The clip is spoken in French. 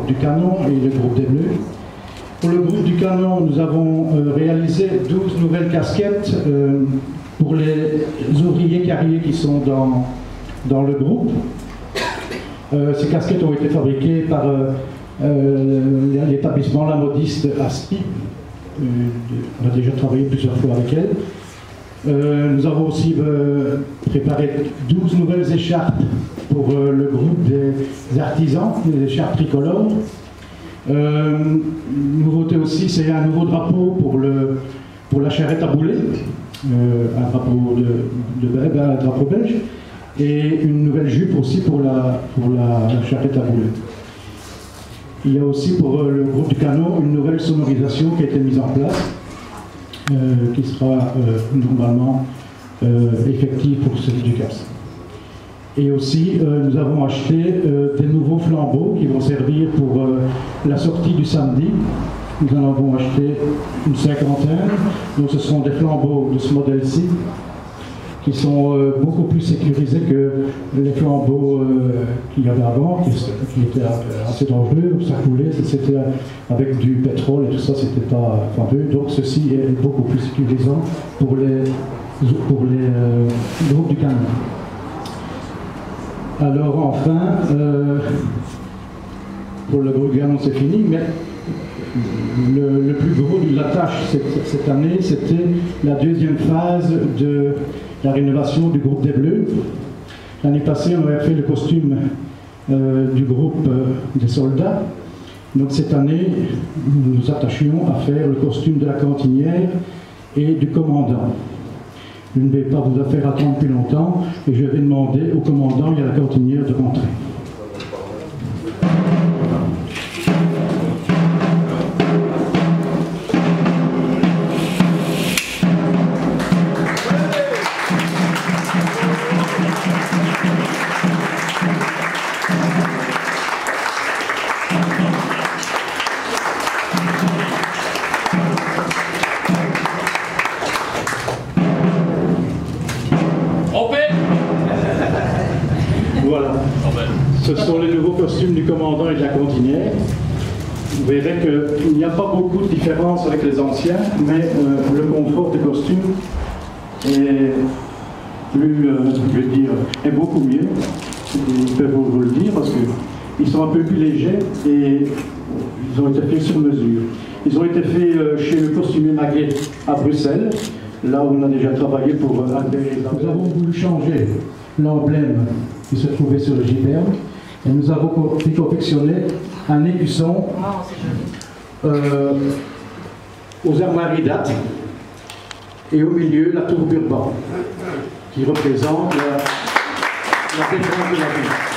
groupe du Canon et le groupe des Bleus. Pour le groupe du Canon, nous avons réalisé 12 nouvelles casquettes pour les ouvriers carriers qui sont dans le groupe. Ces casquettes ont été fabriquées par l'établissement La Modiste Aspi. On a déjà travaillé plusieurs fois avec elle. Nous avons aussi préparé 12 nouvelles écharpes pour le groupe des artisans, des écharpes tricolores. Nouveauté aussi, c'est un nouveau drapeau pour la charrette à boulet, un drapeau un drapeau belge, et une nouvelle jupe aussi pour la charrette à boulet. Il y a aussi pour le groupe du Canon une nouvelle sonorisation qui a été mise en place, qui sera normalement effective pour celui du CAPS. Et aussi, nous avons acheté des nouveaux flambeaux qui vont servir pour la sortie du samedi. Nous en avons acheté une cinquantaine. Donc ce sont des flambeaux de ce modèle-ci qui sont beaucoup plus sécurisés que les flambeaux qu'il y avait avant, qui étaient assez dangereux, ça coulait, c'était avec du pétrole et tout ça, c'était pas fameux. Donc ceci est beaucoup plus sécurisant pour les groupes du Canon. Alors enfin, pour le groupe du Canon c'est fini, mais le plus gros de la tâche cette année, c'était la deuxième phase de la rénovation du groupe des Bleus. L'année passée, on avait fait le costume du groupe des soldats. Donc cette année, nous nous attachions à faire le costume de la cantinière et du commandant. Je ne vais pas vous faire attendre plus longtemps et je vais demander au commandant et à la cantinière de rentrer. Voilà, ce sont les nouveaux costumes du commandant et de la cantinière. Vous verrez qu'il n'y a pas beaucoup de différence avec les anciens, mais le confort des costumes est est beaucoup mieux. Je peux vous le dire parce qu'ils sont un peu plus légers et ils ont été faits sur mesure. Ils ont été faits chez le costumier Maguet à Bruxelles, là où on a déjà travaillé pour Albert. Nous avons voulu changer l'emblème qui se trouvait sur le giberne et nous avons confectionné un écusson aux armoiries dates et au milieu la tour Burban qui représente la défense de la ville.